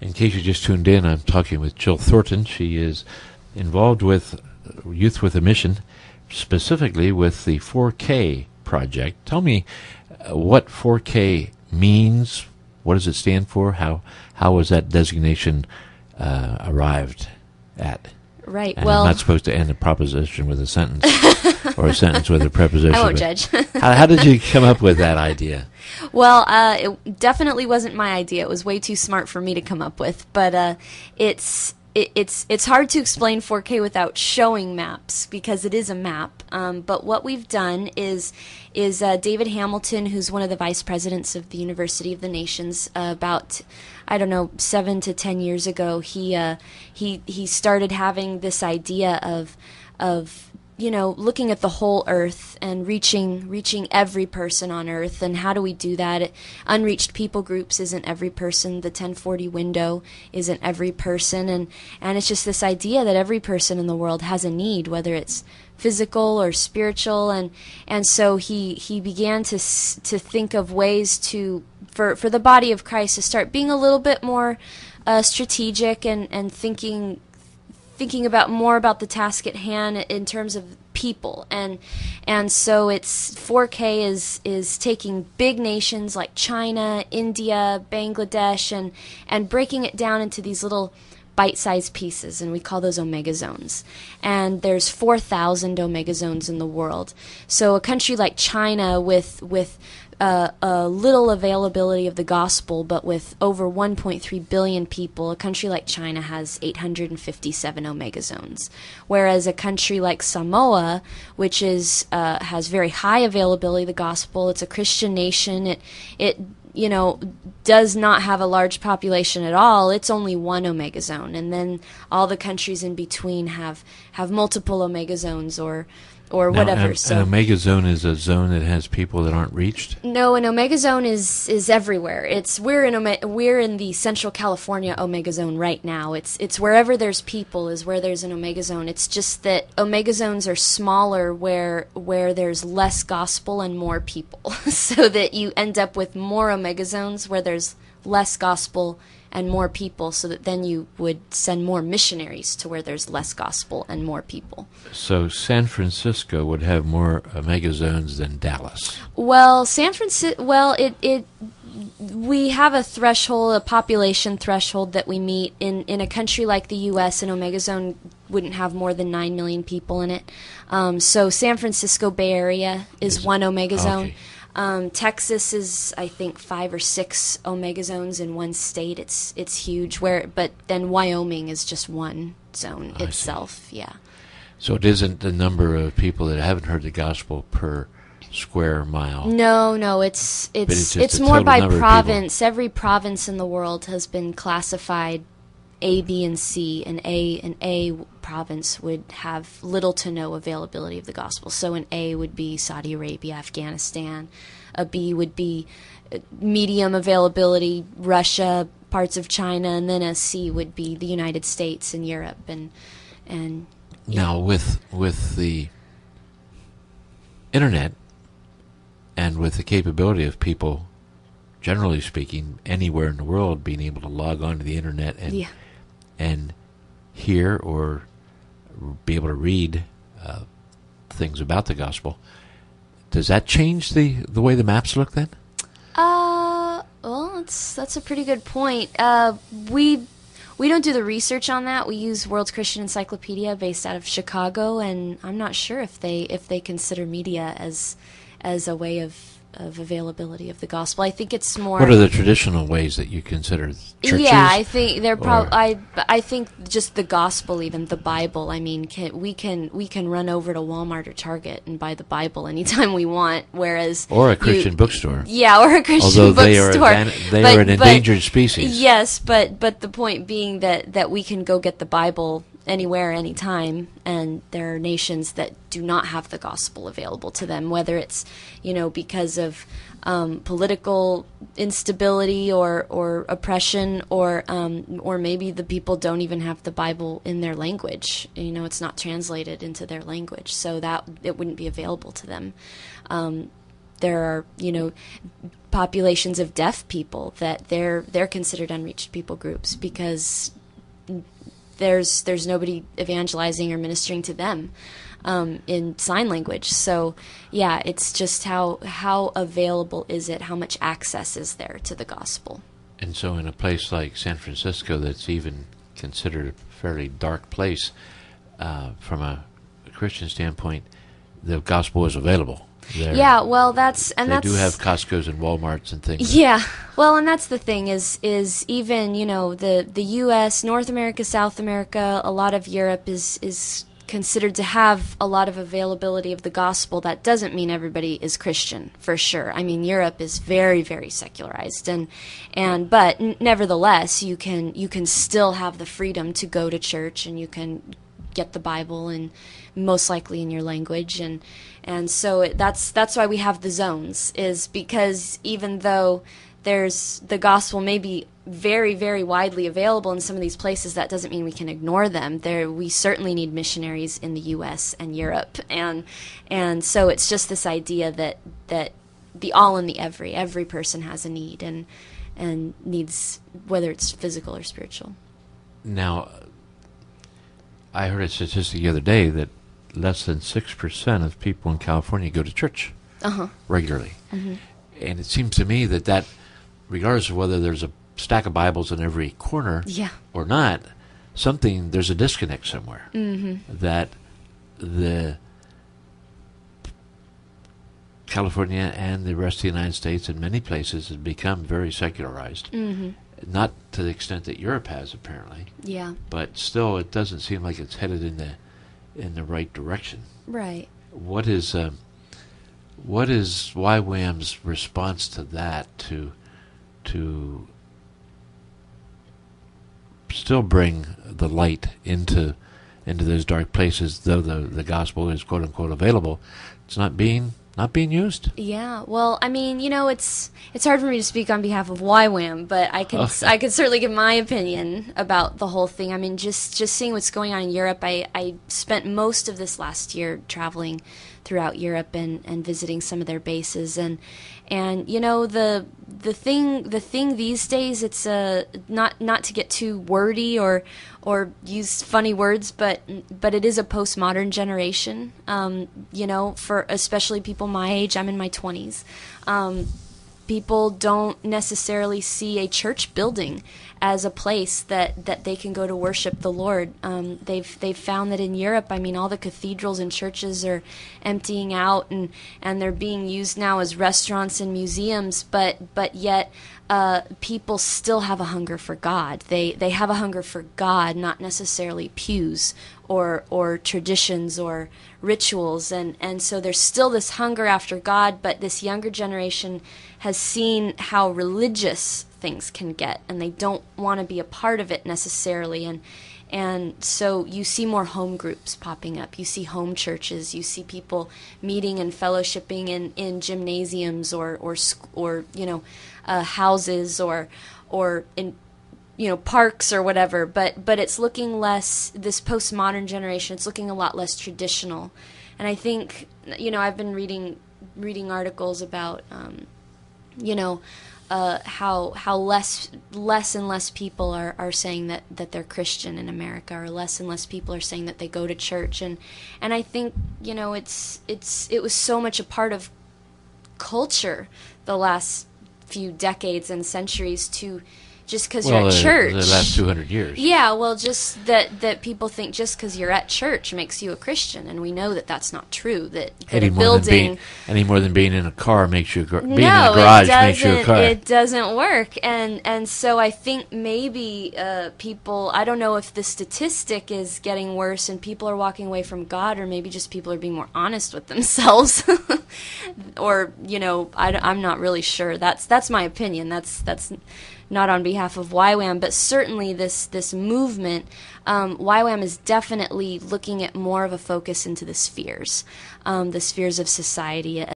In case you just tuned in, I'm talking with Jill Thornton. She is involved with Youth with a Mission, specifically with the 4K project. Tell me what 4K means. What does it stand for? How was that designation arrived at? Right. And well, I'm not supposed to end a proposition with a sentence or a sentence with a preposition. I won't judge. How did you come up with that idea? Well, it definitely wasn't my idea. It was way too smart for me to come up with. But it's hard to explain 4K without showing maps, because it is a map. But what we've done is David Hamilton, who's one of the vice presidents of the University of the Nations, about 7 to 10 years ago, he started having this idea of looking at the whole Earth and reaching every person on Earth. And how do we do that? Unreached people groups isn't every person. The 1040 window isn't every person. And it's just this idea that every person in the world has a need, whether it's physical or spiritual. And so he began to think of ways for the body of Christ to start being a little bit more strategic and thinking about more about the task at hand in terms of people. And so it's 4K is taking big nations like China, India, Bangladesh, and breaking it down into these little bite-sized pieces, and we call those omega zones. And there's 4,000 omega zones in the world. So a country like China with a little availability of the gospel, but with over 1.3 billion people, a country like China has 857 omega zones. Whereas a country like Samoa, which has very high availability of the gospel, it's a Christian nation, it does not have a large population at all. It's only one omega zone, and then all the countries in between have multiple omega zones or whatever. An omega zone is a zone that has people that aren't reached? No, an omega zone is everywhere. We're in the Central California omega zone right now. It's wherever there's people is where there's an omega zone. It's just that omega zones are smaller where there's less gospel and more people, so that you end up with more omega zones where there's less gospel and more people, so that then you would send more missionaries to where there's less gospel and more people. So San Francisco would have more omega zones than Dallas. Well, we have a threshold, a population threshold that we meet. In a country like the U.S., an omega zone wouldn't have more than 9 million people in it. So San Francisco Bay Area is one omega zone. Texas is, I think, 5 or 6 omega zones in one state. It's huge. But then Wyoming is just one zone itself. Yeah. So it isn't the number of people that haven't heard the gospel per square mile. No, it's more by province. Every province in the world has been classified A, B, and C. An A province would have little to no availability of the gospel. So an A would be Saudi Arabia, Afghanistan. A B would be medium availability, Russia, parts of China, and then a C would be the United States and Europe. And now with the internet and with the capability of people, generally speaking, anywhere in the world being able to log on to the internet and hear or be able to read things about the gospel, does that change the way the maps look then? Well, that's a pretty good point. We don't do the research on that. We use World's Christian Encyclopedia based out of Chicago, and I'm not sure if they consider media as a way of availability of the gospel. I think it's more. What are the traditional ways that you consider churches? Yeah, I think they're probably. I think just the gospel, even the Bible. I mean, we can run over to Walmart or Target and buy the Bible anytime we want. Whereas or a Christian bookstore. Yeah, or a Christian bookstore. Although they are an endangered species. Yes, but the point being that we can go get the Bible anywhere, anytime, and there are nations that do not have the gospel available to them, whether it's because of political instability or oppression, or maybe the people don't even have the Bible in their language. It's not translated into their language, so that it wouldn't be available to them. there are, populations of deaf people that they're considered unreached people groups because there's nobody evangelizing or ministering to them in sign language. So yeah, it's just how available is it? How much access is there to the gospel? And so in a place like San Francisco that's even considered a fairly dark place from a Christian standpoint, the gospel is available. Yeah, well, they do have Costco's and Walmarts and things. Yeah, well, and that's the thing is even the U.S., North America, South America, a lot of Europe is considered to have a lot of availability of the gospel. That doesn't mean everybody is Christian, for sure. I mean, Europe is very, very secularized, but nevertheless, you can still have the freedom to go to church, and you can get the Bible, and most likely in your language, and so that's why we have the zones, is because even though there's the gospel may be very, very widely available in some of these places, that doesn't mean we can ignore them. We certainly need missionaries in the U.S. and Europe, and so it's just this idea that the all and the every person has a need and needs, whether it's physical or spiritual. Now, I heard a statistic the other day that less than 6% of people in California go to church regularly. Mm-hmm. And it seems to me that regardless of whether there's a stack of Bibles in every corner or not, there's a disconnect somewhere. Mm-hmm. That the California and the rest of the United States in many places has become very secularized. Mm-hmm. Not to the extent that Europe has, apparently. Yeah. But still, it doesn't seem like it's headed in the right direction. Right. What is YWAM's response to that? To still bring the light into those dark places, though the gospel is quote unquote available, it's not being used. Yeah, well, I mean, it's hard for me to speak on behalf of YWAM, but I can certainly give my opinion about the whole thing. I mean, just seeing what's going on in Europe, I spent most of this last year traveling throughout Europe and visiting some of their bases, and the thing these days, it's not to get too wordy or use funny words, but it is a postmodern generation. For especially people my age, I'm in my 20s. People don't necessarily see a church building as a place that they can go to worship the Lord. They've found that in Europe, I mean, all the cathedrals and churches are emptying out, and they're being used now as restaurants and museums, but yet people still have a hunger for God. They have a hunger for God, not necessarily pews or traditions or rituals, and so there's still this hunger after God, but this younger generation has seen how religious things can get, and they don't want to be a part of it necessarily, and so you see more home groups popping up. You see home churches. You see people meeting and fellowshipping in gymnasiums or houses or in parks or whatever. But it's looking less, this postmodern generation, it's looking a lot less traditional. And I think I've been reading articles about how less and less people are saying that they're Christian in America, or less and less people are saying that they go to church, and I think it was so much a part of culture the last few decades and centuries to just because you're at church. The last 200 years. Yeah, well, just that people think just because you're at church makes you a Christian, and we know that that's not true. That any a building any more than being in a car makes you being in a garage makes you a car. It doesn't work, and so I think maybe people. I don't know if the statistic is getting worse and people are walking away from God, or maybe just people are being more honest with themselves, or I'm not really sure. That's my opinion. That's not on behalf of YWAM, but certainly this movement, YWAM is definitely looking at more of a focus into the spheres of society,